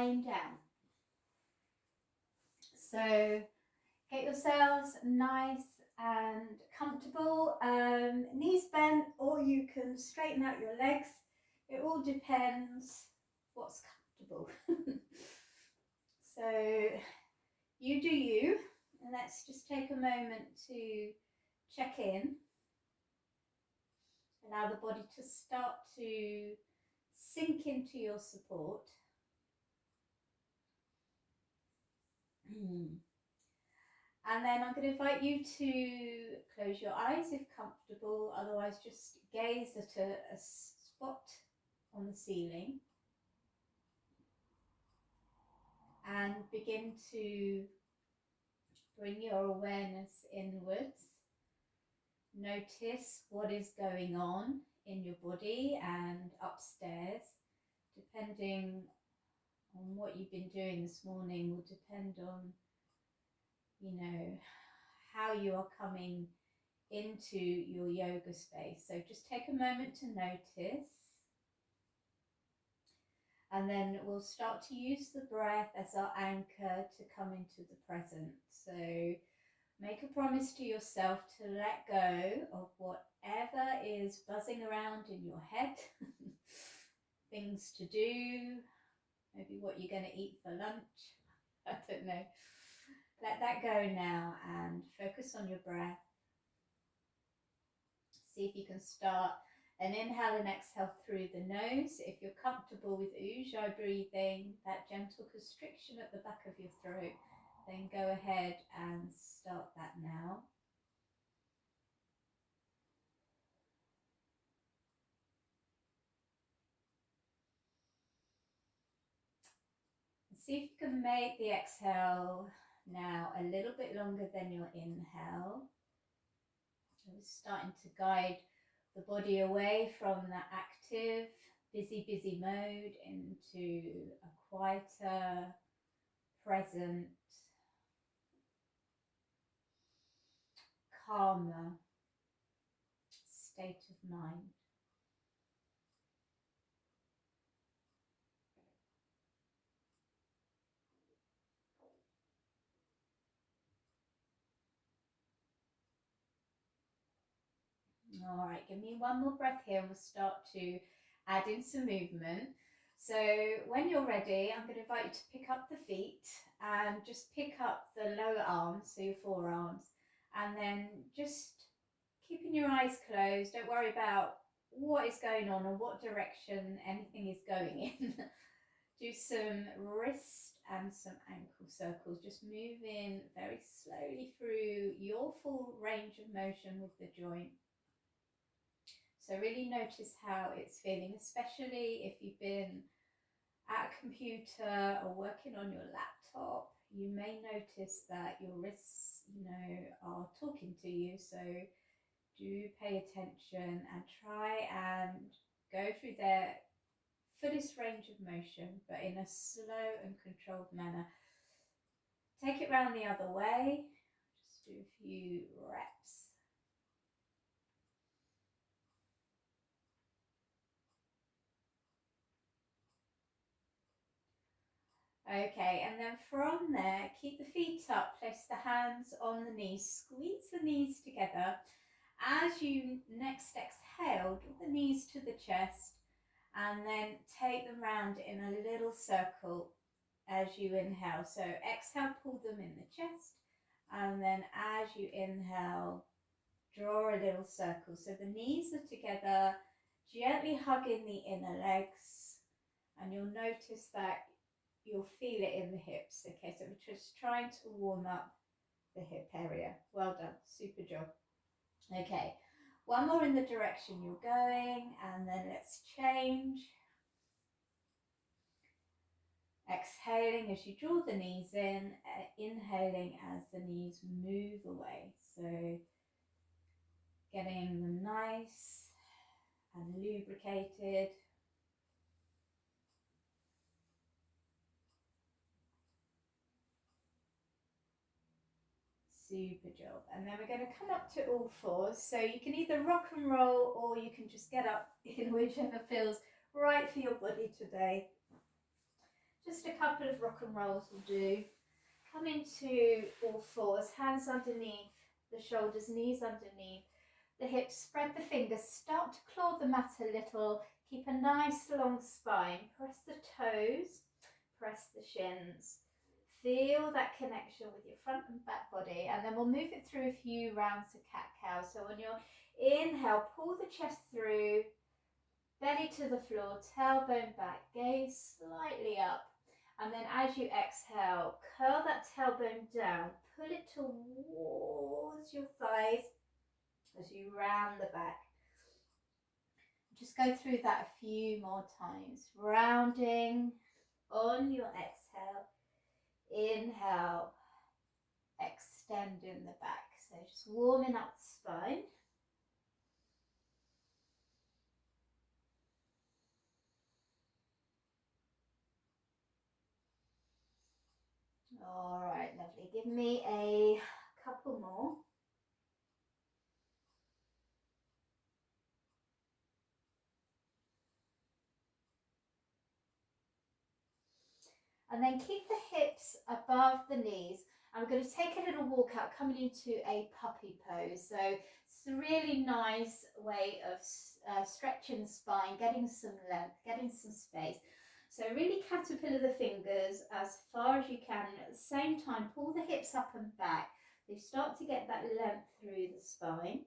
lying down. So get yourselves nice and comfortable, knees bent, or you can straighten out your legs. It all depends what's comfortable. So you do you, and let's just take a moment to check in. Allow the body to start to sink into your support. And then I'm going to invite you to close your eyes if comfortable, otherwise just gaze at a spot on the ceiling and begin to bring your awareness inwards. Notice what is going on in your body and upstairs. Depending on what you've been doing this morning will depend on, you know, how you are coming into your yoga space. So just take a moment to notice, and then we'll start to use the breath as our anchor to come into the present. So make a promise to yourself to let go of whatever is buzzing around in your head, things to do, maybe what you're going to eat for lunch, I don't know. Let that go now and focus on your breath. See if you can start an inhale and exhale through the nose. If you're comfortable with ujjayi breathing, that gentle constriction at the back of your throat, then go ahead and start that now. See if you can make the exhale now a little bit longer than your inhale. We're starting to guide the body away from that active, busy mode into a quieter, present, calmer state of mind. All right, give me one more breath here and we'll start to add in some movement. So when you're ready, I'm going to invite you to pick up the feet and just pick up the lower arms, so your forearms, and then just keeping your eyes closed. Don't worry about what is going on or what direction anything is going in. Do some wrist and some ankle circles, just moving very slowly through your full range of motion with the joint. So really notice how it's feeling, especially if you've been at a computer or working on your laptop. You may notice that your wrists, are talking to you. So do pay attention and try and go through their fullest range of motion, but in a slow and controlled manner. Take it round the other way. Just do a few reps. Okay, and then from there, keep the feet up, place the hands on the knees, squeeze the knees together. As you next exhale, give the knees to the chest and then take them round in a little circle as you inhale. So exhale, pull them in the chest, and then as you inhale, draw a little circle. So the knees are together, gently hugging the inner legs, and you'll notice that you'll feel it in the hips. Okay, so we're just trying to warm up the hip area. Well done, super job. Okay, one more in the direction you're going, and then let's change. Exhaling as you draw the knees in, inhaling as the knees move away. So getting them nice and lubricated. Super job. And then we're going to come up to all fours. So you can either rock and roll or you can just get up in whichever feels right for your body today. Just a couple of rock and rolls will do. Come into all fours, hands underneath the shoulders, knees underneath the hips. Spread the fingers, start to claw the mat a little. Keep a nice long spine. Press the toes, press the shins. Feel that connection with your front and back body, and then we'll move it through a few rounds of cat-cow. So on your inhale, pull the chest through, belly to the floor, tailbone back, gaze slightly up. And then as you exhale, curl that tailbone down, pull it towards your thighs as you round the back. Just go through that a few more times. Rounding on your exhale. Inhale, extending the back. So just warming up the spine. All right, lovely. Give me a couple more. And then keep the hips above the knees. And we're going to take a little walk out, coming into a puppy pose. So it's a really nice way of stretching the spine, getting some length, getting some space. So really caterpillar the fingers as far as you can. And at the same time, pull the hips up and back. You start to get that length through the spine.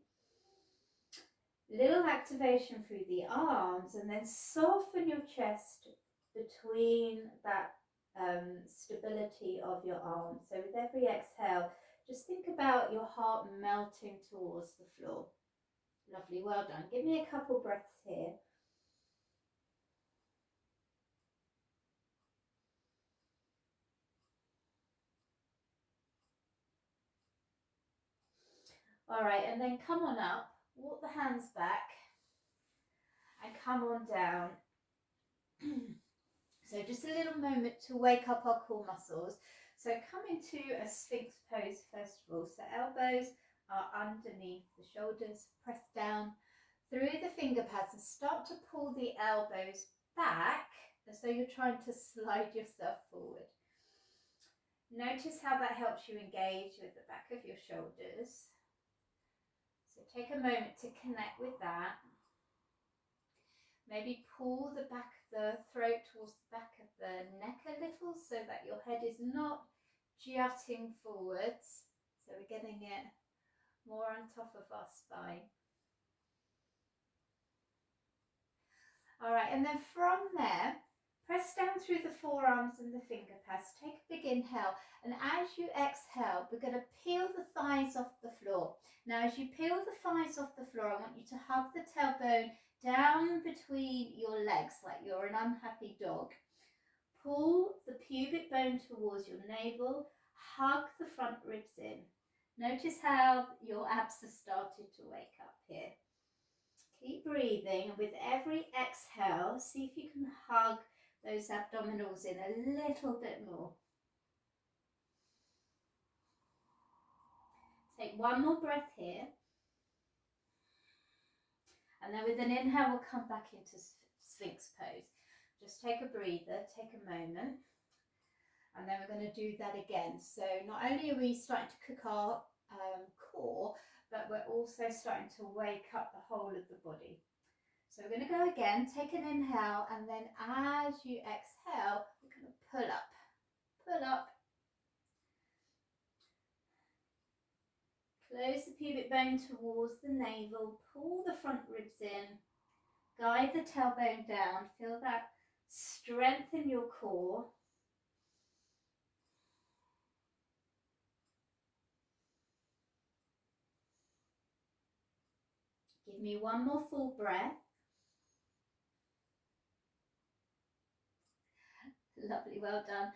Little activation through the arms, and then soften your chest between that stability of your arms. So with every exhale, just think about your heart melting towards the floor. Lovely, well done. Give me a couple breaths here. All right, and then come on up, walk the hands back, and come on down. So just a little moment to wake up our core muscles. So come into a Sphinx pose first of all. So elbows are underneath the shoulders, press down through the finger pads and start to pull the elbows back as though you're trying to slide yourself forward. Notice how that helps you engage with the back of your shoulders. So take a moment to connect with that. Maybe pull the back of the throat towards the back of the neck a little so that your head is not jutting forwards. So we're getting it more on top of our spine. All right, and then from there, press down through the forearms and the finger pads. Take a big inhale, and as you exhale, we're going to peel the thighs off the floor. Now, as you peel the thighs off the floor, I want you to hug the tailbone down between your legs like you're an unhappy dog. Pull the pubic bone towards your navel, hug the front ribs in. Notice how your abs have started to wake up here. Keep breathing, and with every exhale, see if you can hug those abdominals in a little bit more. Take one more breath here. And then with an inhale, we'll come back into Sphinx pose. Just take a breather, take a moment. And then we're going to do that again. So not only are we starting to cook our core, but we're also starting to wake up the whole of the body. So we're going to go again, take an inhale, and then as you exhale, we're going to pull up, pull up. Close the pubic bone towards the navel, pull the front ribs in, guide the tailbone down, feel that strength in your core. Give me one more full breath. Lovely, well done.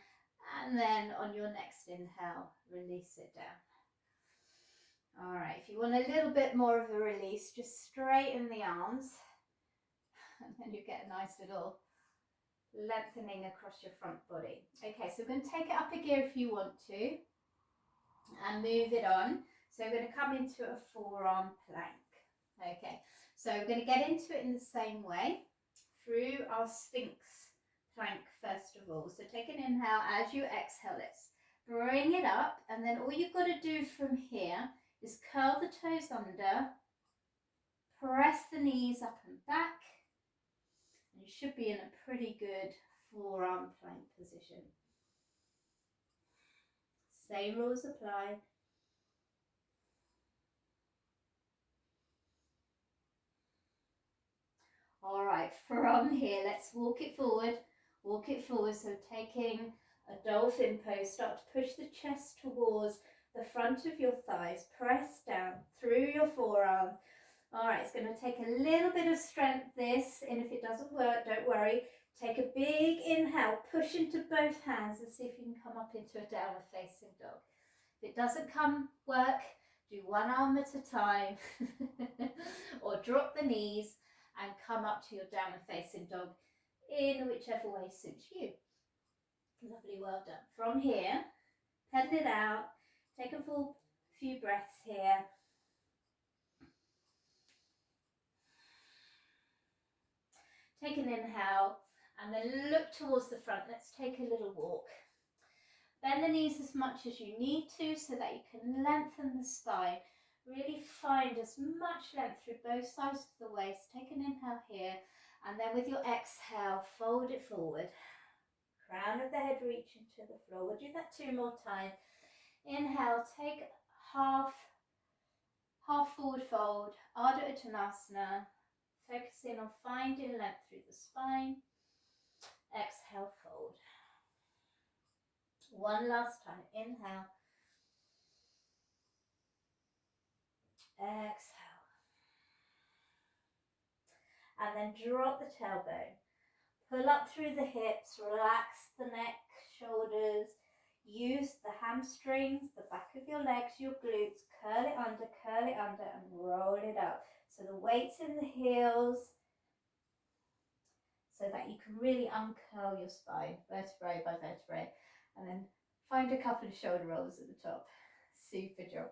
And then on your next inhale, release it down. All right, if you want a little bit more of a release, just straighten the arms and then you get a nice little lengthening across your front body. Okay, so we're going to take it up a gear if you want to and move it on. So we're going to come into a forearm plank. Okay, so we're going to get into it in the same way through our Sphinx plank first of all. So take an inhale. As you exhale, let's bring it up, and then all you've got to do from here is curl the toes under, press the knees up and back, and you should be in a pretty good forearm plank position. Same rules apply. All right, from here, let's walk it forward. Walk it forward, so taking a dolphin pose, start to push the chest towards the front of your thighs, press down through your forearm. All right, it's going to take a little bit of strength this, and if it doesn't work, don't worry. Take a big inhale, push into both hands and see if you can come up into a downward facing dog. If it doesn't work, do one arm at a time or drop the knees and come up to your downward facing dog in whichever way suits you. Lovely, well done. From here, pedal it out, take a full few breaths here. Take an inhale and then look towards the front. Let's take a little walk. Bend the knees as much as you need to so that you can lengthen the spine. Really find as much length through both sides of the waist. Take an inhale here, and then with your exhale, fold it forward. Crown of the head reaching to the floor. We'll do that 2 more times. Inhale, take half forward fold, Ardha Uttanasana. Focusing on finding length through the spine. Exhale, fold. One last time. Inhale. Exhale. And then drop the tailbone. Pull up through the hips. Relax the neck, shoulders. Use the hamstrings, the back of your legs, your glutes. Curl it under, and roll it up. So the weight's in the heels, so that you can really uncurl your spine, vertebrae by vertebrae. And then find a couple of shoulder rolls at the top. Super job.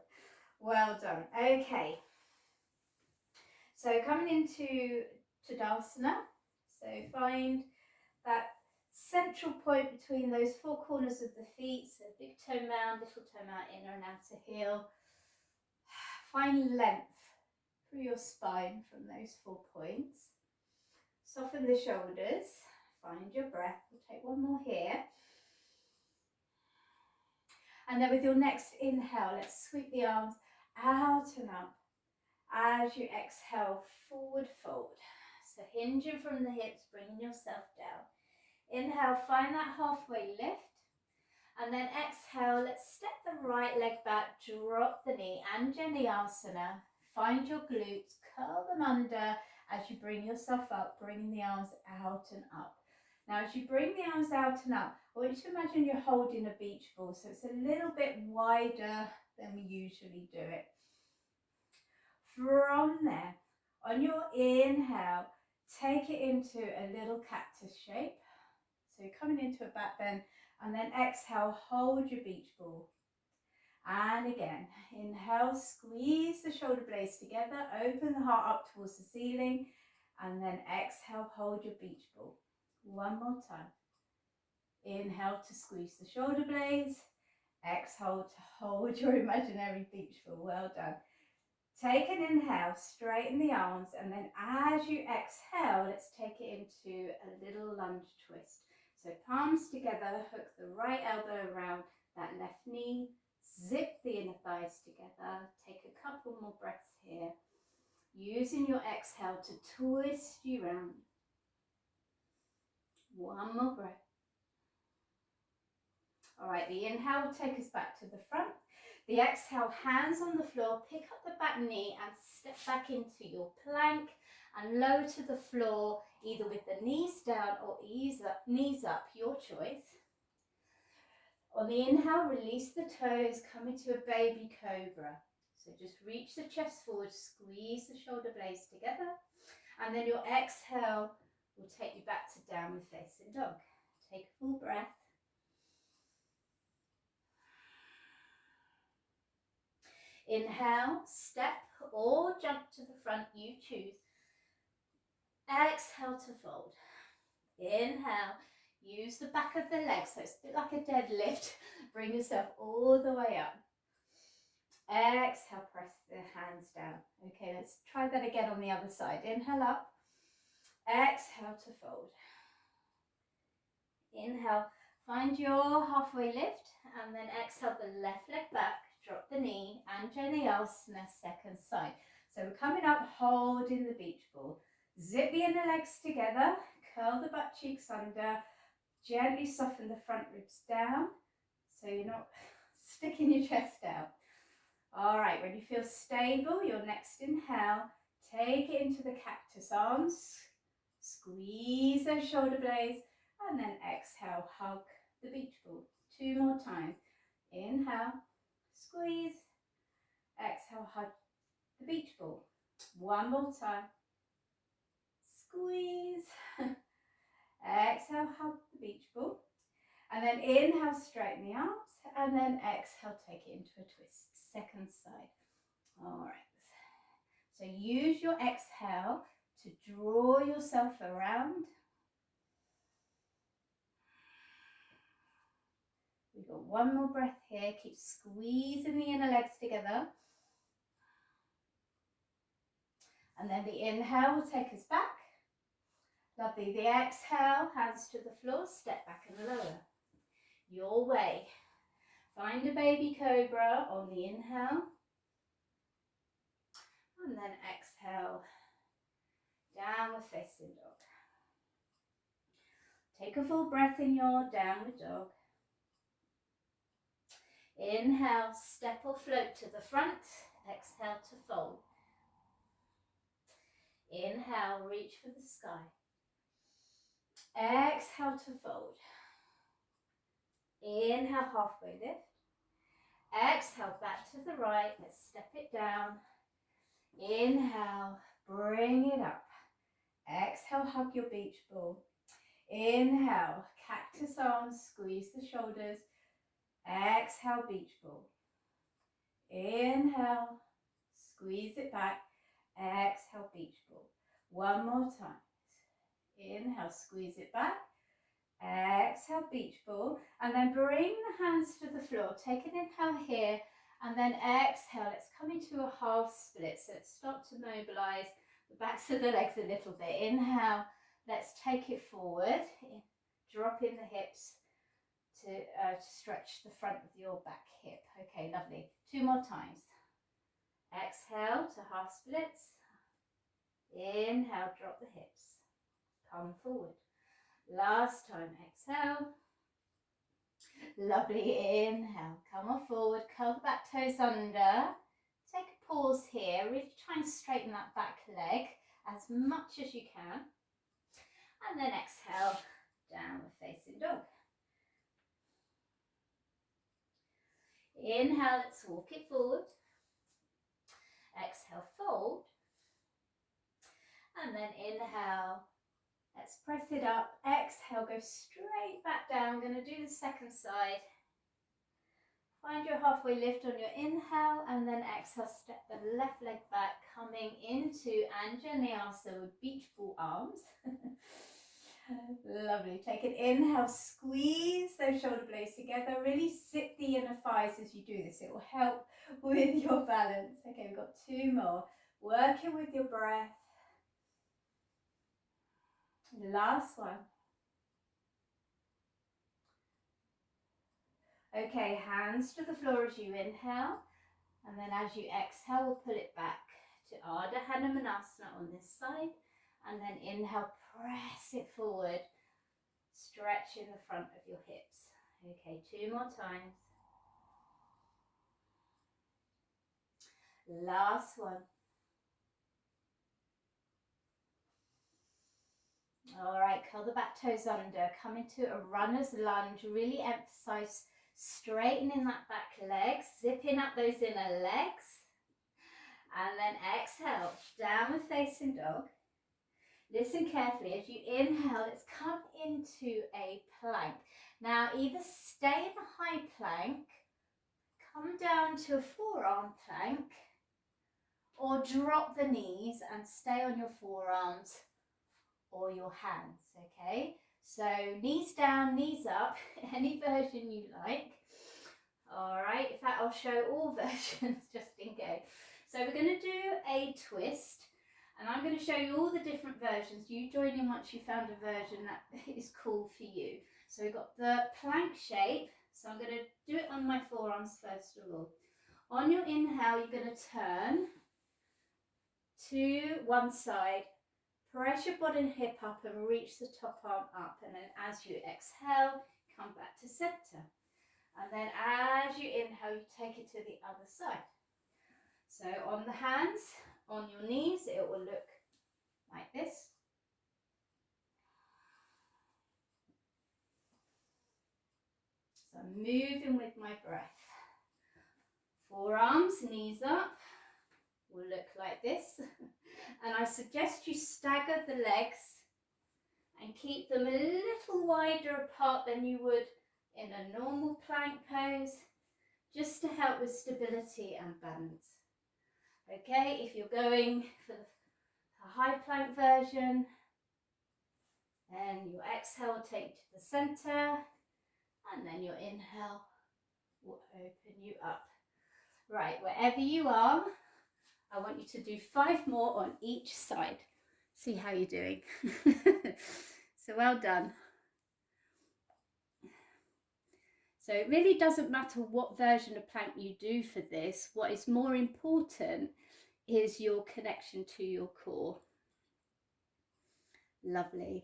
Well done. Okay. So coming into Tadasana. So find that central point between those 4 corners of the feet. So big toe mound, little toe mound, inner and outer heel. Find length through your spine from those 4 points. Soften the shoulders. Find your breath. We'll take one more here. And then with your next inhale, let's sweep the arms out and up. As you exhale, forward fold. So hinging from the hips, bringing yourself down. Inhale, find that halfway lift. And then exhale, let's step the right leg back, drop the knee, Anjaneyasana. Find your glutes, curl them under as you bring yourself up, bringing the arms out and up. Now, as you bring the arms out and up, I want you to imagine you're holding a beach ball, so it's a little bit wider than we usually do it. From there, on your inhale, take it into a little cactus shape. So you're coming into a back bend, and then exhale, hold your beach ball. And again, inhale, squeeze the shoulder blades together, open the heart up towards the ceiling, and then exhale, hold your beach ball. One more time. Inhale to squeeze the shoulder blades, exhale to hold your imaginary beach ball. Well done. Take an inhale, straighten the arms, and then as you exhale, let's take it into a little lunge twist. So palms together, hook the right elbow around that left knee, zip the inner thighs together. Take a couple more breaths here. Using your exhale to twist you round. One more breath. All right, the inhale will take us back to the front. The exhale, hands on the floor, pick up the back knee and step back into your plank and lower to the floor, either with the knees down or knees up, your choice. On the inhale, release the toes, come into a baby cobra. So just reach the chest forward, squeeze the shoulder blades together, and then your exhale will take you back to downward facing dog. Take a full breath. Inhale, step or jump to the front, you choose. Exhale to fold. Inhale, Use the back of the legs, so it's a bit like a deadlift. Bring yourself all the way up. Exhale, press the hands down. Okay, let's try that again on the other side. Inhale up. Exhale to fold. Inhale, find your halfway lift, and then exhale the left leg back, drop the knee, Anjaneyasana, second side. So we're coming up, holding the beach ball. Zip the inner legs together, curl the butt cheeks under, gently soften the front ribs down, so you're not sticking your chest out. All right, when you feel stable, your next inhale, take it into the cactus arms, squeeze those shoulder blades, and then exhale, hug the beach ball. 2 more times. Inhale, squeeze, exhale, hug the beach ball. 1 more time. Squeeze, exhale, hug the beach ball. And then inhale, straighten the arms, and then exhale, take it into a twist. Second side. All right. So use your exhale to draw yourself around. We've got 1 more breath here. Keep squeezing the inner legs together. And then the inhale will take us back. Lovely. The exhale, hands to the floor, step back and lower. Your way. Find a baby cobra on the inhale. And then exhale, downward facing dog. Take a full breath in your downward dog. Inhale, step or float to the front. Exhale to fold. Inhale, reach for the sky. Exhale to fold. Inhale, halfway lift. Exhale, back to the right. Let's step it down. Inhale, bring it up. Exhale, hug your beach ball. Inhale, cactus arms, squeeze the shoulders. Exhale, beach ball. Inhale, squeeze it back. Exhale, beach ball. 1 more time. Inhale, squeeze it back. Exhale, beach ball. And then bring the hands to the floor. Take an inhale here. And then exhale. Let's come into a half split. So let's start to mobilize the backs of the legs a little bit. Inhale. Let's take it forward. Drop in the hips to stretch the front of your back hip. Okay, lovely. 2 more times. Exhale to half splits. Inhale, drop the hips. Come forward. Last time, exhale. Lovely, inhale. Come on forward, curl the back toes under. Take a pause here. Really try and straighten that back leg as much as you can. And then exhale, downward facing dog. Inhale, let's walk it forward. Exhale, fold. And then inhale, let's press it up. Exhale, go straight back down. I'm going to do the second side. Find your halfway lift on your inhale, and then exhale, step the left leg back, coming into Anjaneyasana with beach ball arms. Lovely. Take an inhale, squeeze those shoulder blades together. Really sit the inner thighs as you do this. It will help with your balance. Okay, we've got 2 more. Working with your breath. Last one. Okay, hands to the floor as you inhale, and then as you exhale, we'll pull it back to Ardha Hanumanasana on this side, and then inhale, press it forward, stretching the front of your hips. Okay, 2 more times. Last one. All right, curl the back toes under, come into a runner's lunge, really emphasize straightening that back leg, zipping up those inner legs, and then exhale, downward facing dog. Listen carefully as you inhale, let's come into a plank. Now either stay in a high plank, come down to a forearm plank, or drop the knees and stay on your forearms or your hands, okay? So knees down, knees up, any version you like. All right, in fact, I'll show all versions just in case. So we're going to do a twist, and I'm going to show you all the different versions. You join in once you found a version that is cool for you. So we've got the plank shape. So I'm going to do it on my forearms first of all. On your inhale, you're going to turn to one side. Press your body and hip up and reach the top arm up. And then as you exhale, come back to center. And then as you inhale, you take it to the other side. So on the hands, on your knees, it will look like this. So I'm moving with my breath. Forearms, knees up, will look like this. And I suggest you stagger the legs and keep them a little wider apart than you would in a normal plank pose, just to help with stability and balance. Okay, if you're going for a high plank version, and your exhale will take you to the center, and then your inhale will open you up. Right, wherever you are, I want you to do 5 more on each side. See how you're doing. So well done. So it really doesn't matter what version of plank you do for this. What is more important is your connection to your core. Lovely.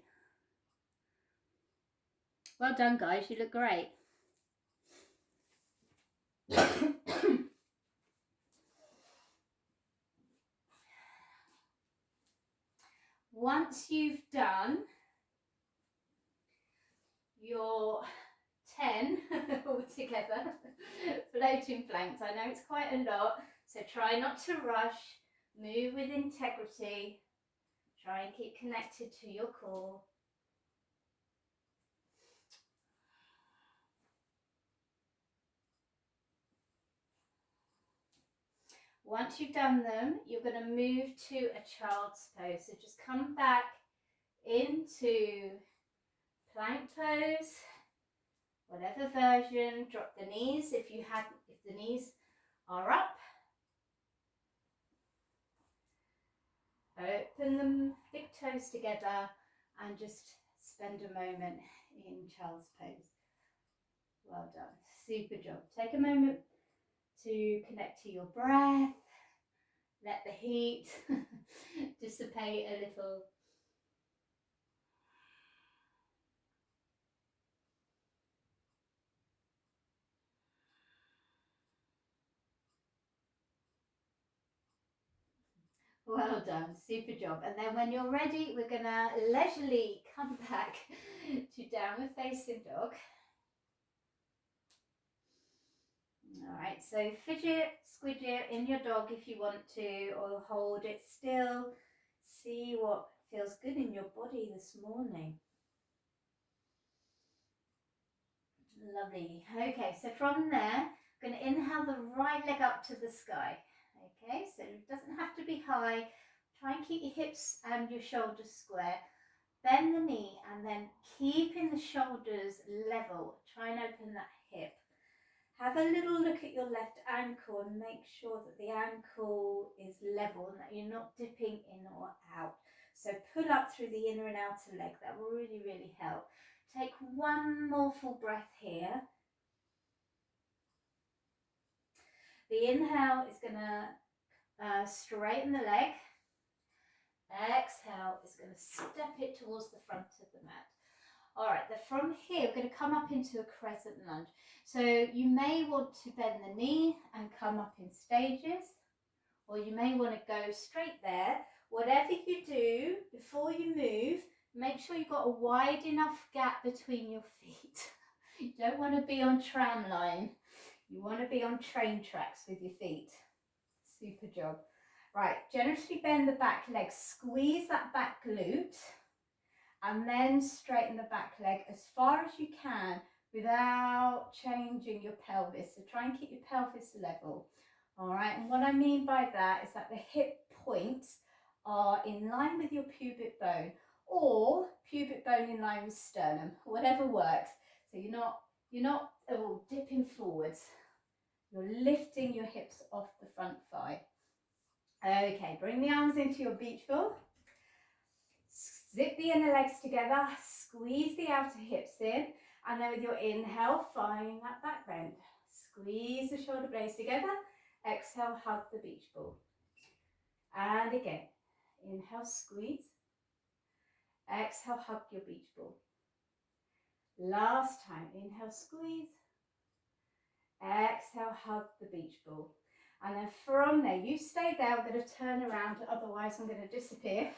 Well done, guys. You look great. Once you've done your 10 altogether floating planks, I know it's quite a lot, so try not to rush, move with integrity, try and keep connected to your core. Once you've done them, you're going to move to a child's pose. So just come back into plank pose, whatever version. Drop the knees if the knees are up. Open the big toes together and just spend a moment in child's pose. Well done. Super job. Take a moment to connect to your breath. Let the heat dissipate a little. Well done, super job. And then when you're ready, we're gonna leisurely come back to downward facing dog. All right, so fidget, squidget in your dog if you want to, or hold it still. See what feels good in your body this morning. Lovely. Okay, so from there, I'm going to inhale the right leg up to the sky. Okay, so it doesn't have to be high. Try and keep your hips and your shoulders square. Bend the knee and then keeping the shoulders level. Try and open that hip. Have a little look at your left ankle and make sure that the ankle is level and that you're not dipping in or out. So pull up through the inner and outer leg. That will really, really help. Take one more full breath here. The inhale is going to straighten the leg. Exhale is going to step it towards the front of the mat. All right, from here, we're going to come up into a crescent lunge. So you may want to bend the knee and come up in stages, or you may want to go straight there. Whatever you do, before you move, make sure you've got a wide enough gap between your feet. You don't want to be on tram line. You want to be on train tracks with your feet. Super job. Right, generously bend the back leg, squeeze that back glute, and then straighten the back leg as far as you can without changing your pelvis. So try and keep your pelvis level. All right, and what I mean by that is that the hip points are in line with your pubic bone. or pubic bone in line with sternum, whatever works. So you're not dipping forwards. You're lifting your hips off the front thigh. Okay, bring the arms into your beach ball. Zip the inner legs together, squeeze the outer hips in, and then with your inhale, find that back bend. Squeeze the shoulder blades together, exhale, hug the beach ball. And again, inhale, squeeze, exhale, hug your beach ball. Last time, inhale, squeeze, exhale, hug the beach ball. And then from there, you stay there. I'm going to turn around, otherwise I'm going to disappear.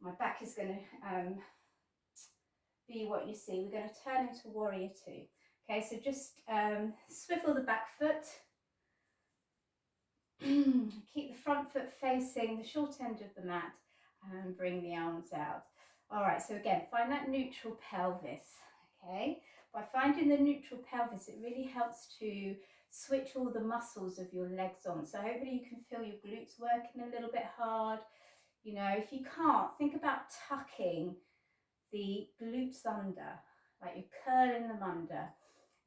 My back is going to be what you see. We're going to turn into warrior two. Okay, so just swivel the back foot. Keep the front foot facing the short end of the mat and bring the arms out. All right, so again, find that neutral pelvis. Okay, by finding the neutral pelvis, it really helps to switch all the muscles of your legs on. So hopefully you can feel your glutes working a little bit hard. You know, if you can't, think about tucking the glutes under, like you're curling them under,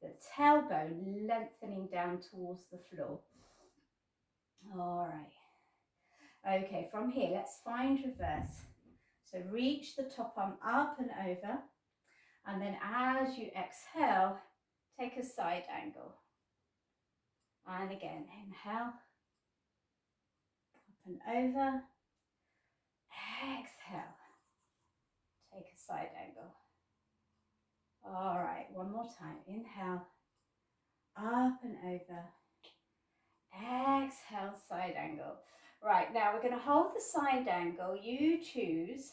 the tailbone lengthening down towards the floor. All right. Okay, from here, let's find reverse. So reach the top arm up and over, and then as you exhale, take a side angle. And again, inhale, up and over, exhale, take a side angle. All right, one more time. Inhale, up and over, exhale, side angle. Right, now we're going to hold the side angle. You choose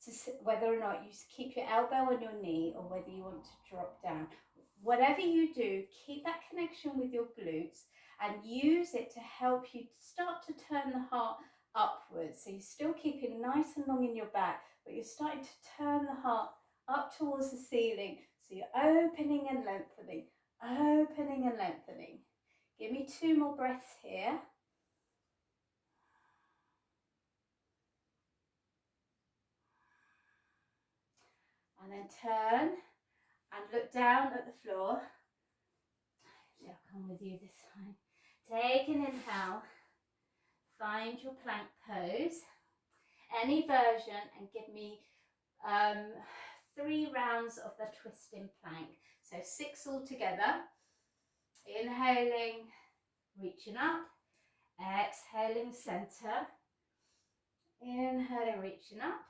to whether or not you keep your elbow on your knee or whether you want to drop down. Whatever you do, keep that connection with your glutes and use it to help you start to turn the heart upwards. So you're still keeping nice and long in your back, but you're starting to turn the heart up towards the ceiling. So you're opening and lengthening, opening and lengthening. Give me 2 more breaths here. And then turn and look down at the floor. Actually, I'll come with you this time. Take an inhale. Find your plank pose. Any version, and give me 3 rounds of the twisting plank. So 6 altogether. Inhaling, reaching up. Exhaling, center. Inhaling, reaching up.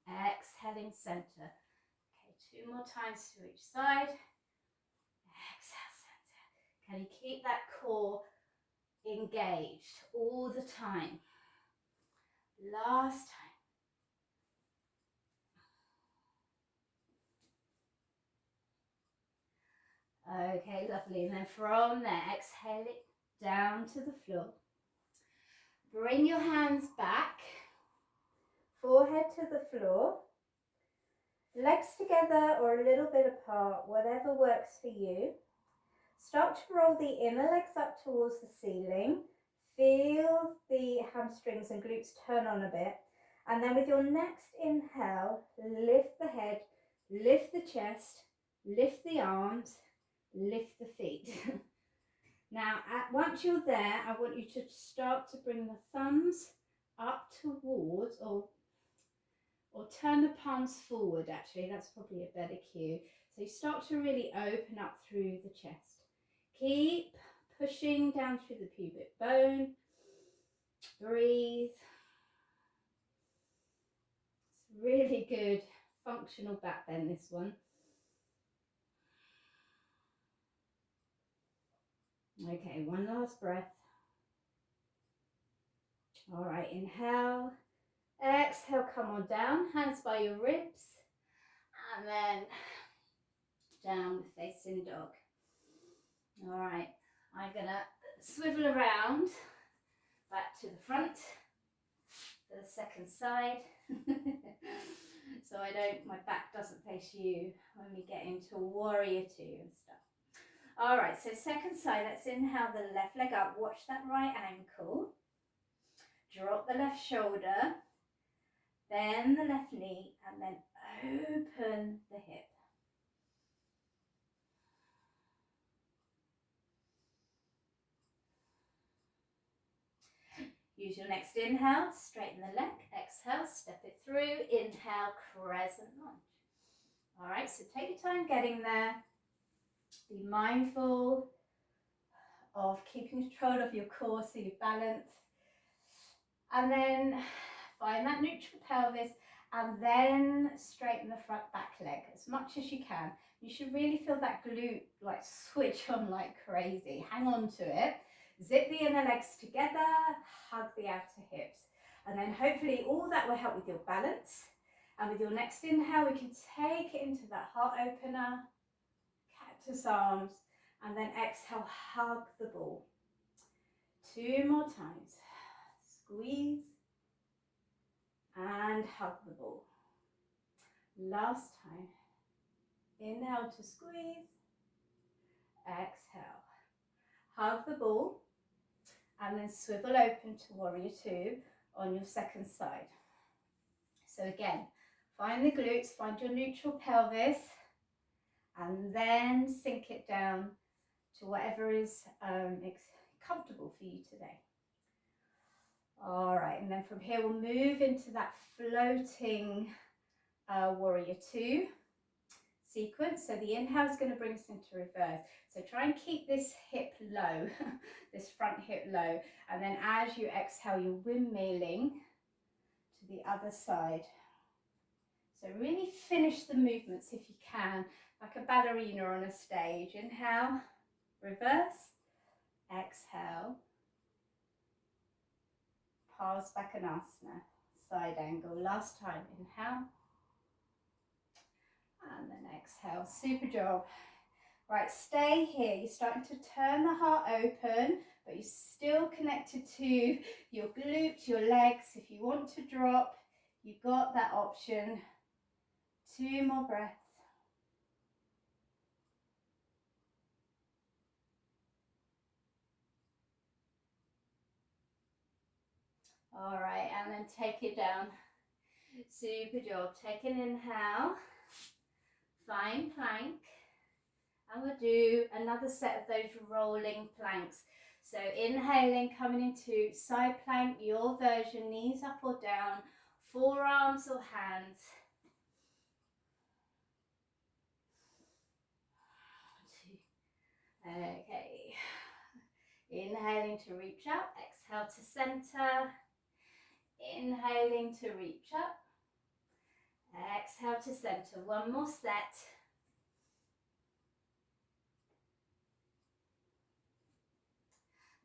Exhaling, center. Okay, 2 more times to each side. Exhale, center. Can you keep that core engaged all the time? Last time. Okay, lovely. And then from there, exhale it down to the floor. Bring your hands back, forehead to the floor. Legs together or a little bit apart, whatever works for you. Start to roll the inner legs up towards the ceiling. Feel the hamstrings and glutes turn on a bit. And then with your next inhale, lift the head, lift the chest, lift the arms, lift the feet. Now, once you're there, I want you to start to bring the thumbs up towards, or turn the palms forward, actually. That's probably a better cue. So you start to really open up through the chest. Keep pushing down through the pubic bone. Breathe. It's really good functional back bend, this one. Okay, one last breath. All right, inhale. Exhale, come on down. Hands by your ribs. And then down facing dog. All right, I'm going to swivel around back to the front for the second side. So my back doesn't face you when we get into warrior two and stuff. All right, so second side, let's inhale the left leg up. Watch that right ankle. Drop the left shoulder. Bend the left knee and then open the hip. Use your next inhale, straighten the leg. Exhale, step it through. Inhale, crescent lunge. All right, so take your time getting there. Be mindful of keeping control of your core so you balance. And then find that neutral pelvis and then straighten the front back leg as much as you can. You should really feel that glute like switch on like crazy. Hang on to it. Zip the inner legs together, hug the outer hips. And then hopefully all that will help with your balance. And with your next inhale, we can take it into that heart opener, cactus arms, and then exhale, hug the ball. 2 more times. Squeeze and hug the ball. Last time. Inhale to squeeze. Exhale. Hug the ball and then swivel open to warrior 2 on your second side. So again, find the glutes, find your neutral pelvis, and then sink it down to whatever is comfortable for you today. All right, and then from here we'll move into that floating warrior 2 sequence. So the inhale is going to bring us into reverse. So try and keep this hip low, this front hip low, and then as you exhale, you're windmilling to the other side. So really finish the movements if you can, like a ballerina on a stage. Inhale, reverse, exhale, Parsvakonasana, side angle. Last time, inhale, and then exhale. Super job. Right, stay here. You're starting to turn the heart open, but you're still connected to your glutes, your legs. If you want to drop, you've got that option. 2 more breaths. All right, and then take it down. Super job. Take an inhale. Find plank. And we'll do another set of those rolling planks. So inhaling, coming into side plank, your version, knees up or down, forearms or hands. Okay. Inhaling to reach up, exhale to center. Inhaling to reach up, exhale to center. One more set.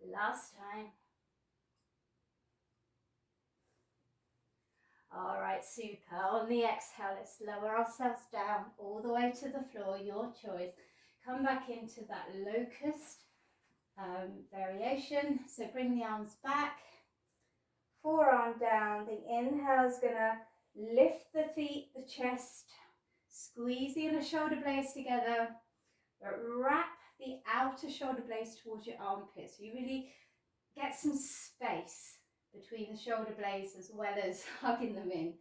Last time. All right, super. On the exhale, let's lower ourselves down all the way to the floor, your choice. Come back into that locust variation. So bring the arms back, forearm down. The inhale is gonna lift the feet, the chest, squeeze the inner shoulder blades together, but wrap the outer shoulder blades towards your armpits. So you really get some space between the shoulder blades as well as hugging them in.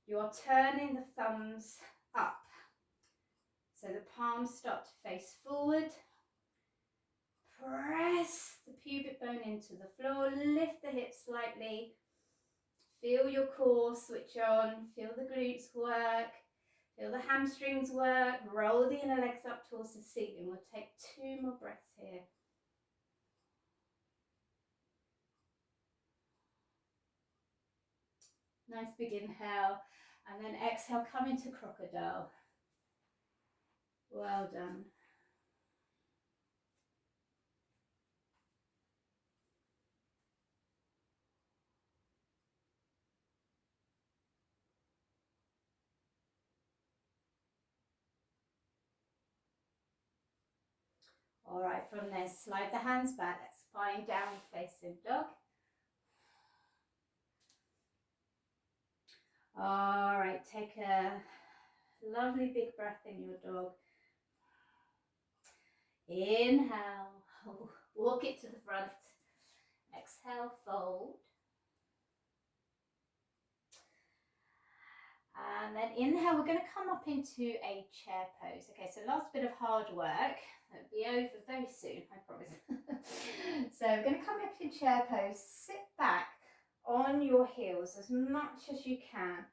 You're turning the thumbs up. So the palms start to face forward. Press the pubic bone into the floor. Lift the hips slightly. Feel your core switch on. Feel the glutes work. Feel the hamstrings work. Roll the inner legs up towards the ceiling. We'll take 2 more breaths here. Nice big inhale. And then exhale, come into crocodile. Well done. All right, from there, slide the hands back. Let's find downward facing dog. All right, take a lovely big breath in your dog. Inhale, walk it to the front. Exhale, fold. inhale, we're going to come up into a chair pose. Okay, so last bit of hard work. It'll be over very soon, I promise. So we're going to come up in chair pose, sit back on your heels as much as you can.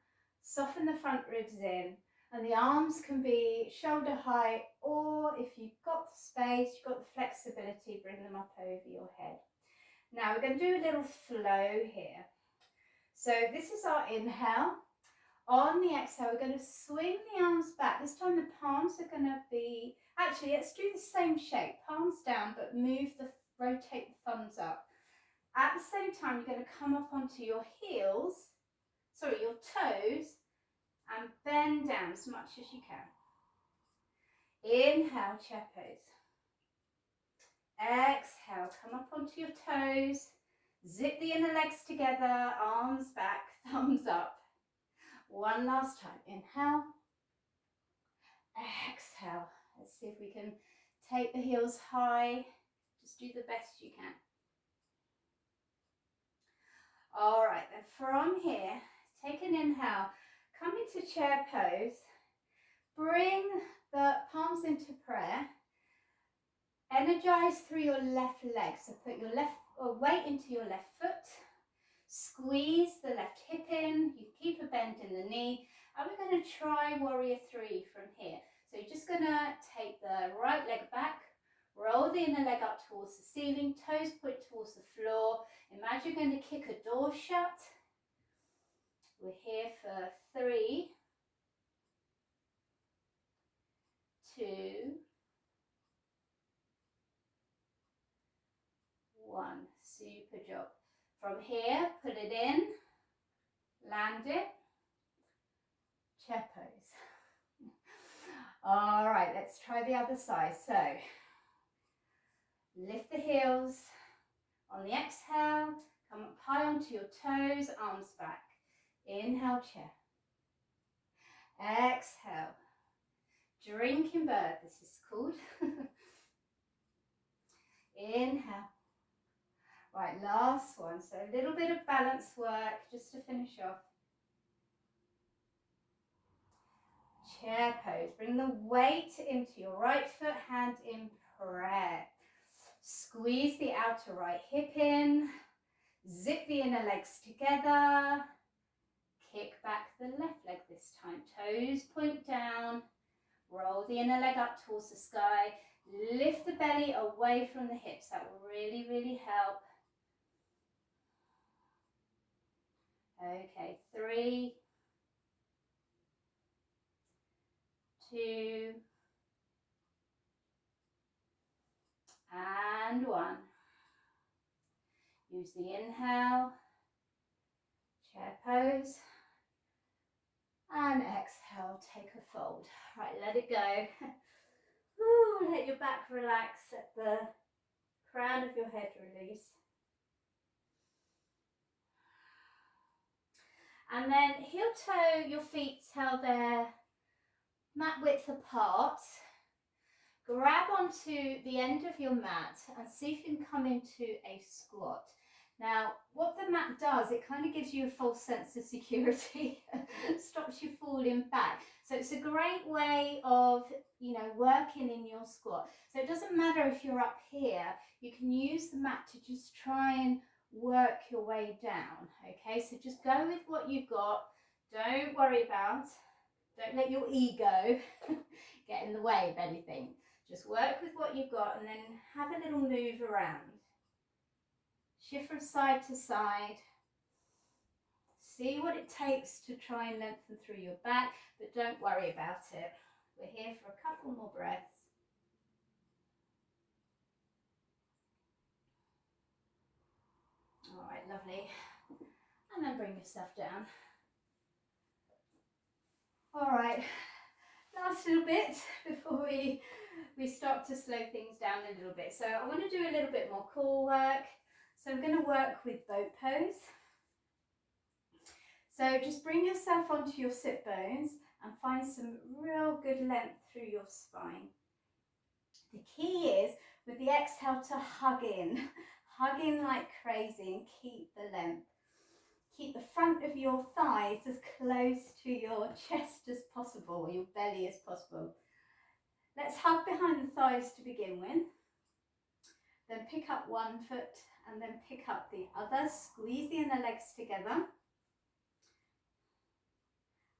Soften the front ribs in, and the arms can be shoulder height, or if you've got the space, you've got the flexibility, bring them up over your head. Now we're going to do a little flow here. So this is our inhale. On the exhale, we're going to swing the arms back. This time the palms are going to be, actually let's do the same shape, palms down, but rotate the thumbs up. At the same time, you're going to come up onto your your toes, and bend down as much as you can. Inhale, chair pose. Exhale, come up onto your toes, zip the inner legs together, arms back, thumbs up. One last time, inhale, exhale. Let's see if we can take the heels high, just do the best you can. All right, then from here, take an inhale, come into chair pose, bring the palms into prayer, energize through your left leg, so put your weight into your left foot, squeeze the left hip in, you keep a bend in the knee, and we're going to try warrior 3 from here. So you're just going to take the right leg back, roll the inner leg up towards the ceiling, toes point towards the floor. Imagine you're going to kick a door shut. We're here for 3, 2, 1. Super job. From here, put it in, land it, chair pose. All right, let's try the other side. So lift the heels. On the exhale, come up high onto your toes, arms back. Inhale, chair. Exhale. Drinking bird, this is called. Inhale. Right, last one. So a little bit of balance work just to finish off. Chair pose. Bring the weight into your right foot, hand in prayer. Squeeze the outer right hip in. Zip the inner legs together. Kick back the left leg this time. Toes point down. Roll the inner leg up towards the sky. Lift the belly away from the hips. That will really, really help. Okay, 3, 2, and 1. Use the inhale, chair pose, and exhale, take a fold. Right, let it go. Ooh, let your back relax, let the crown of your head release. And then heel toe your feet till they're mat width apart. Grab onto the end of your mat and see if you can come into a squat. Now, what the mat does, it kind of gives you a false sense of security, stops you falling back. So it's a great way of, working in your squat. So it doesn't matter if you're up here, you can use the mat to just try and work your way down, okay? So just go with what you've got. Don't worry about, don't let your ego get in the way of anything. Just work with what you've got and then have a little move around. Shift from side to side. See what it takes to try and lengthen through your back, but don't worry about it. We're here for a couple more breaths. All right, lovely. And then bring yourself down. All right, last little bit before we start to slow things down a little bit. So I want to do a little bit more core work. So I'm going to work with boat pose. So just bring yourself onto your sit bones and find some real good length through your spine. The key is with the exhale to hug in like crazy and keep the length. keep the front of your thighs as close to your chest as possible, or your belly as possible. Let's hug behind the thighs to begin with. Then pick up one foot and then pick up the other, squeeze the inner legs together.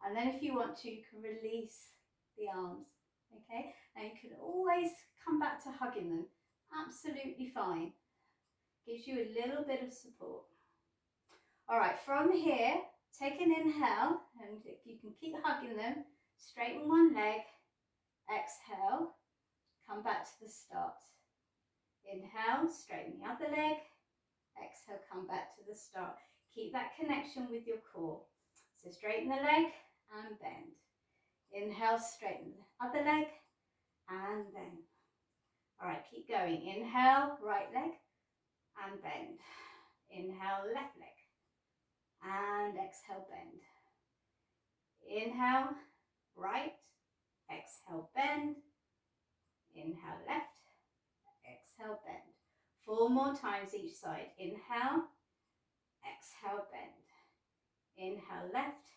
And then if you want to, you can release the arms, okay? And you can always come back to hugging them. Absolutely fine. Gives you a little bit of support. All right, from here, take an inhale, and you can keep hugging them. Straighten one leg, exhale, come back to the start. Inhale, straighten the other leg, exhale, come back to the start. Keep that connection with your core. So straighten the leg and bend. Inhale, straighten the other leg and bend. All right, keep going. Inhale, right leg and bend. Inhale, left leg and exhale, bend. Inhale, right, exhale, bend. Inhale, left, exhale, bend. 4 more times each side. Inhale, exhale, bend. Inhale, left,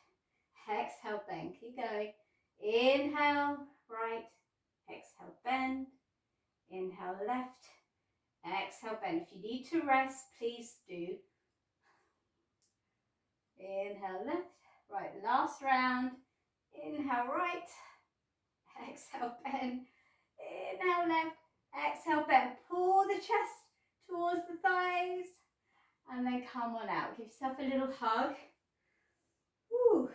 exhale, bend. Keep going. Inhale, right, exhale, bend. Inhale, left, exhale, bend. If you need to rest, please do. Inhale, left, right, last round. Inhale, right, exhale, bend. Inhale, left, exhale, bend. Pull the chest towards the thighs and then come on out. Give yourself a little hug. Woo.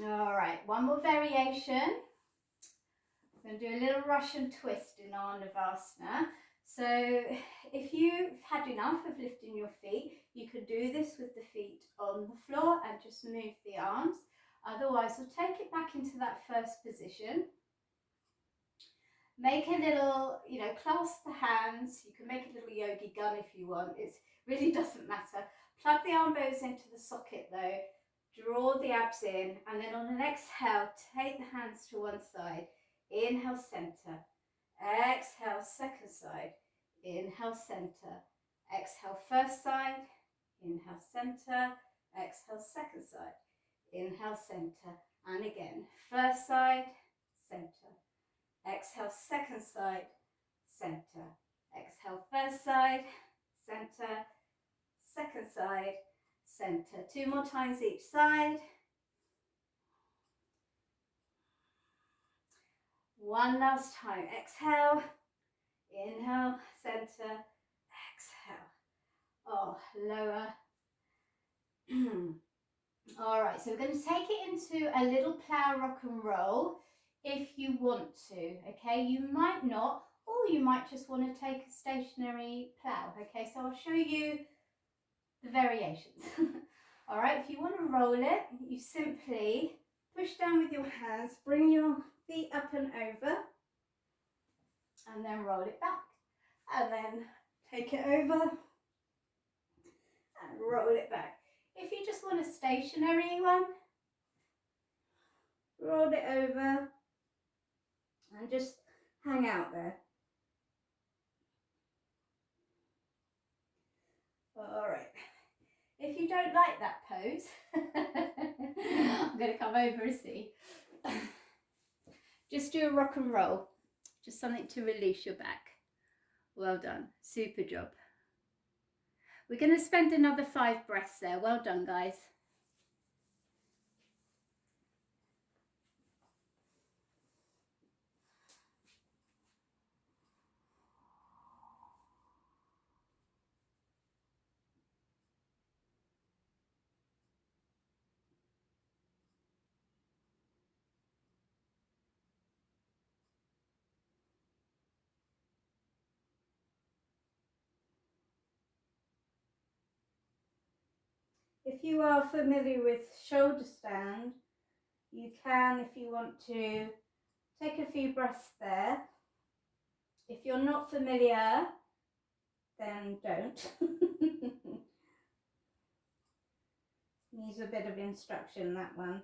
All right, one more variation. I'm going to do a little Russian twist in our Navasana. So if you've had enough of lifting your feet, you can do this with the feet on the floor and just move the arms. Otherwise, we'll take it back into that first position. Make a little, clasp the hands. You can make a little yogi gun if you want. It really doesn't matter. Plug the arm bows into the socket though. Draw the abs in, and then on an exhale, take the hands to one side. Inhale, center. Exhale, second side. Inhale, center. Exhale, first side. Inhale, center. Exhale, second side. Inhale, center. And again, first side, center. Exhale, second side, center. Exhale, first side, center. Second side, center. 2 more times each side. One last time. Exhale, inhale, center, exhale. Oh, lower. All right, so we're going to take it into a little plow rock and roll if you want to, okay? You might not, or you might just want to take a stationary plow, okay? So I'll show you the variations. All right, if you want to roll it, you simply push down with your hands, bring your feet up and over, and then roll it back. And then take it over and roll it back. If you just want a stationary one, roll it over and just hang out there. All right. If you don't like that pose, I'm going to come over and see. Just do a rock and roll. Just something to release your back. Well done. Super job. We're going to spend another 5 breaths there. Well done, guys. If you are familiar with shoulder stand, you can, if you want to, take a few breaths there. If you're not familiar, then don't. Needs a bit of instruction, that one.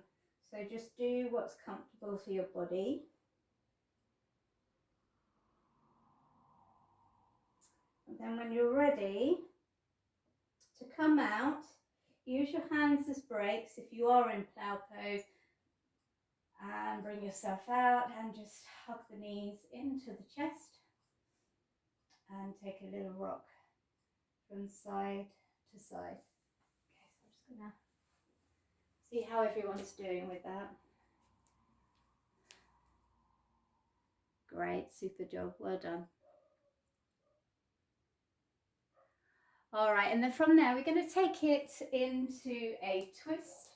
So just do what's comfortable for your body. then when you're ready to come out, use your hands as brakes if you are in plow pose, and bring yourself out and just hug the knees into the chest and take a little rock from side to side. Okay, so I'm just gonna see how everyone's doing with that. Great, super job, well done. All right, and then from there we're going to take it into a twist.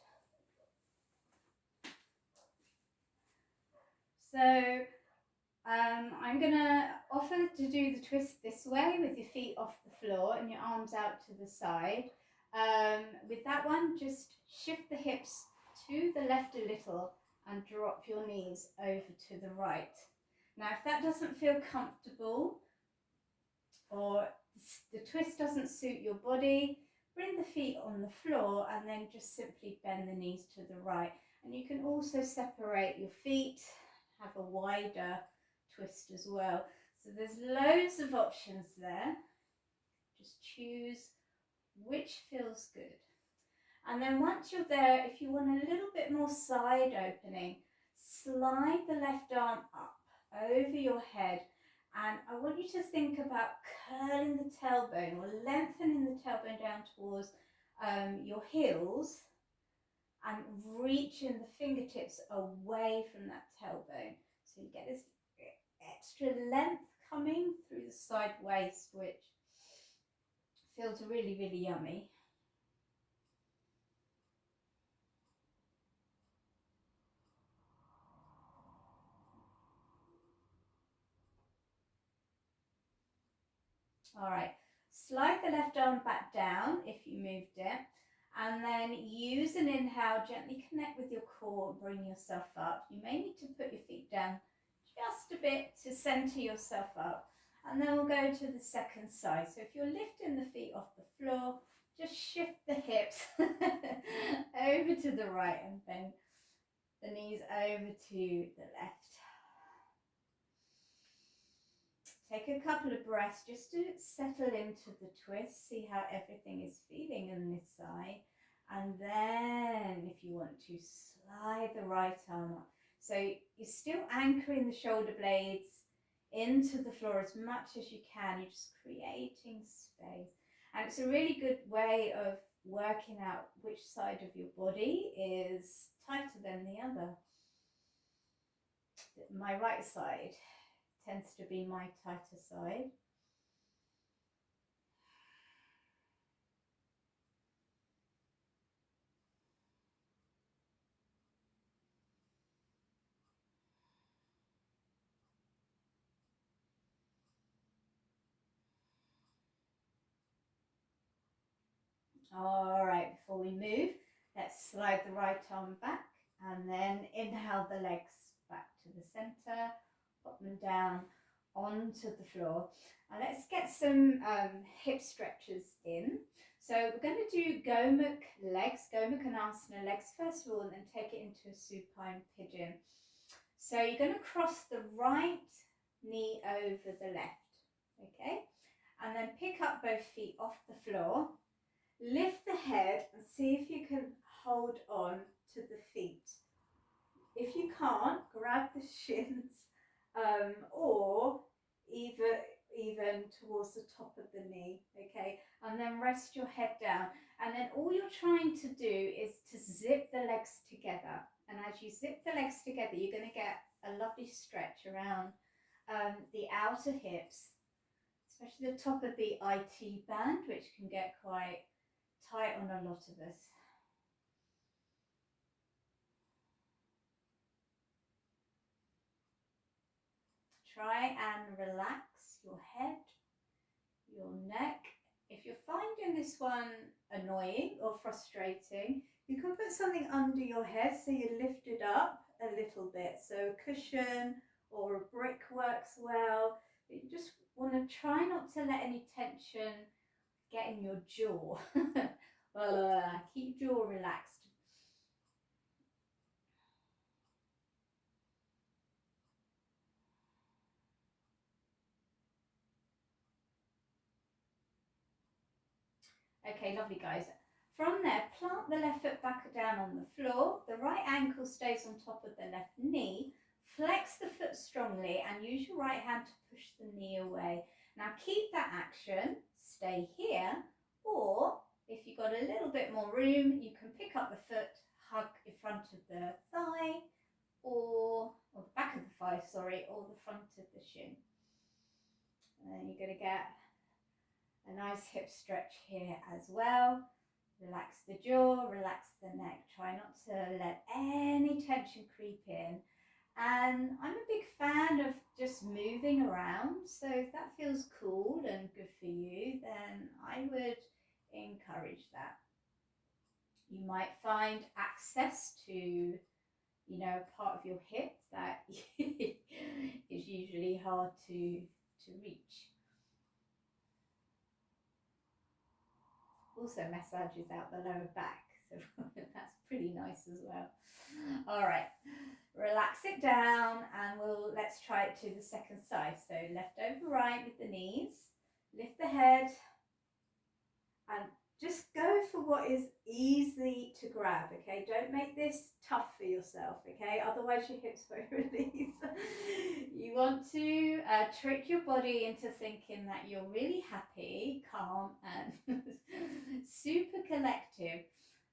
So I'm going to offer to do the twist this way with your feet off the floor and your arms out to the side. With that one, just shift the hips to the left a little and drop your knees over to the right. Now, if that doesn't feel comfortable or the twist doesn't suit your body, bring the feet on the floor and then just simply bend the knees to the right. And you can also separate your feet, have a wider twist as well. So there's loads of options there. Just choose which feels good. And then once you're there, if you want a little bit more side opening, slide the left arm up over your head. And I want you to think about curling the tailbone or lengthening the tailbone down towards your heels and reaching the fingertips away from that tailbone. So you get this extra length coming through the side waist, which feels really, really yummy. All right, slide the left arm back down if you moved it, and then use an inhale, gently connect with your core, bring yourself up. You may need to put your feet down just a bit to center yourself up, and then we'll go to the second side. So if you're lifting the feet off the floor, just shift the hips over to the right and bend the knees over to the left. Take a couple of breaths just to settle into the twist, see how everything is feeling on this side. And then if you want to, slide the right arm up. So you're still anchoring the shoulder blades into the floor as much as you can. You're just creating space. And it's a really good way of working out which side of your body is tighter than the other. My right side tends to be my tighter side. All right, before we move, let's slide the right arm back and then inhale the legs back to the center, pop them down onto the floor. And let's get some hip stretches in. So we're going to do Gomukh legs, Gomukh and Asana legs first of all, and then take it into a supine pigeon. So you're going to cross the right knee over the left, okay? And then pick up both feet off the floor. Lift the head and see if you can hold on to the feet. If you can't, grab the shins or even towards the top of the knee, okay? And then rest your head down. And then all you're trying to do is to zip the legs together. And as you zip the legs together, you're going to get a lovely stretch around the outer hips, especially the top of the IT band, which can get quite tight on a lot of us. Try and relax your head, your neck. If you're finding this one annoying or frustrating, you can put something under your head so you lift it up a little bit. So a cushion or a brick works well. But you just want to try not to let any tension get in your jaw. Keep jaw relaxed. Okay, lovely guys. From there, plant the left foot back down on the floor. The right ankle stays on top of the left knee. Flex the foot strongly and use your right hand to push the knee away. Now keep that action, stay here, or if you've got a little bit more room, you can pick up the foot, hug in front of the thigh, or the back of the thigh, sorry, or the front of the shin. And then you're going to get a nice hip stretch here as well. Relax the jaw, relax the neck. Try not to let any tension creep in. And I'm a big fan of just moving around. So if that feels cool and good for you, then I would encourage that. You might find access to, part of your hip that is usually hard to reach. Also massages out the lower back, so that's pretty nice as well. All right, relax it down and let's try it to the second side. So left over right with the knees, lift the head and just go for what is easy to grab, okay? Don't make this tough for yourself, okay? Otherwise your hips won't release. You want to trick your body into thinking that you're really happy, calm and super collective,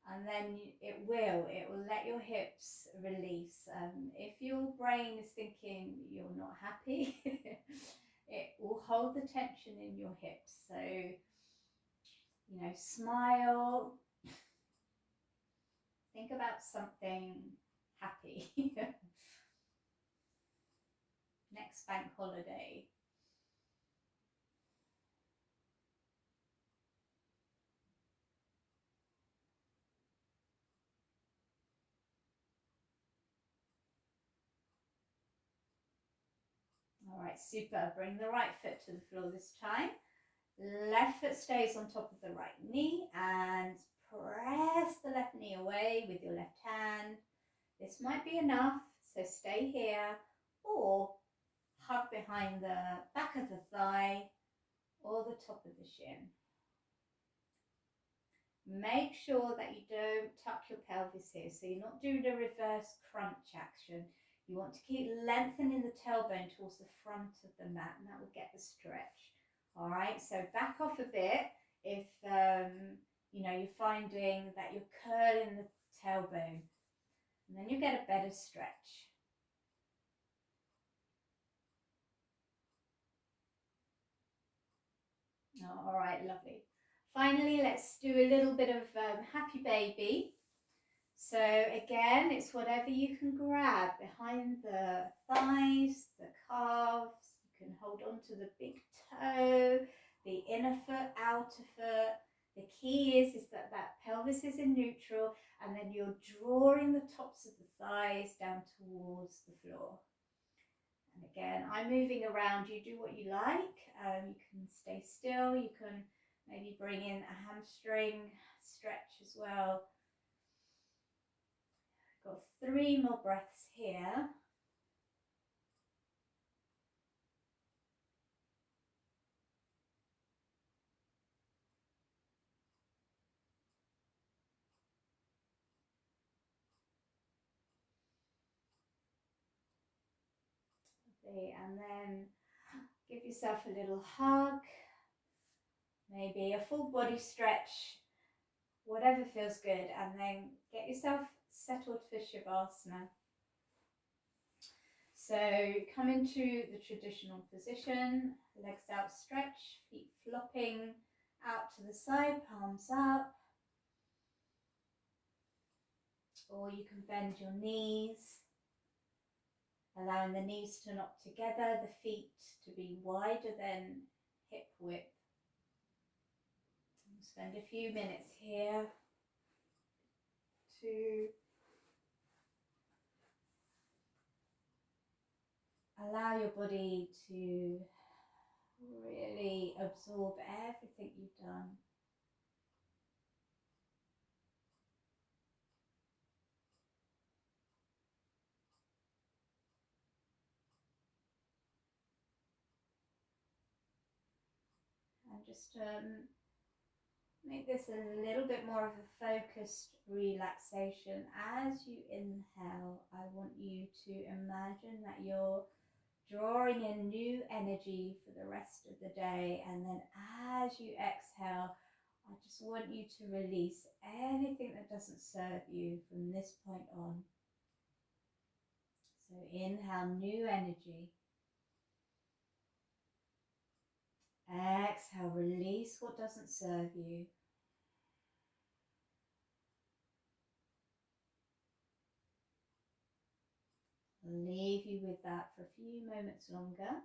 and then it will let your hips release. If your brain is thinking you're not happy, it will hold the tension in your hips. So smile, think about something happy. Next bank holiday. All right, super. Bring the right foot to the floor this time. Left foot stays on top of the right knee and press the left knee away with your left hand. This might be enough, so stay here or hug behind the back of the thigh or the top of the shin. Make sure that you don't tuck your pelvis here, so you're not doing a reverse crunch action. You want to keep lengthening the tailbone towards the front of the mat, and that will get the stretch. All right, so back off a bit if you're finding that you're curling the tailbone, and then you get a better stretch. All right, lovely. Finally, let's do a little bit of happy baby. So again, it's whatever you can grab behind the thighs, the calves. You can hold on to the big toe, the inner foot, outer foot. The key is that pelvis is in neutral, and then you're drawing the tops of the thighs down towards the floor. And again, I'm moving around. You do what you like. You can stay still. You can maybe bring in a hamstring stretch as well. Got 3 more breaths here. Okay, and then give yourself a little hug, maybe a full body stretch, whatever feels good, and then get yourself settled for Shivasana. So come into the traditional position, legs outstretched, feet flopping out to the side, palms up. Or you can bend your knees, allowing the knees to knock together, the feet to be wider than hip width. We'll spend a few minutes here to allow your body to really absorb everything you've done. And just Make this a little bit more of a focused relaxation. As you inhale, I want you to imagine that you're drawing in new energy for the rest of the day, and then as you exhale, I just want you to release anything that doesn't serve you from this point on. So inhale new energy. Exhale, release what doesn't serve you. I'll leave you with that for a few moments longer.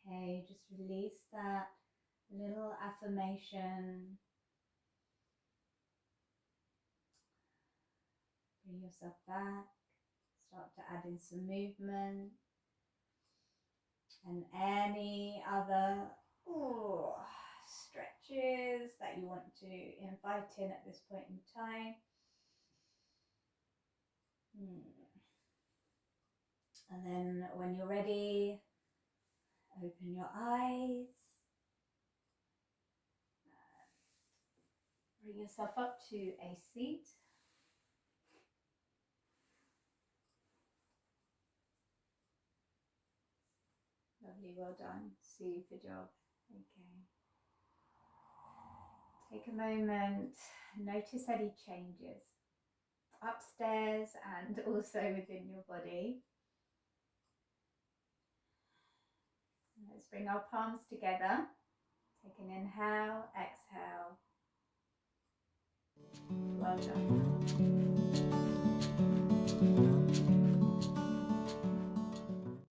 Okay, just release that little affirmation. Bring yourself back. Start to add in some movement and any other stretches that you want to invite in at this point in time. And then when you're ready, open your eyes. Bring yourself up to a seat. Lovely, well done. Super job. Okay. Take a moment, notice any changes upstairs and also within your body. Let's bring our palms together. Take an inhale, exhale. Well done.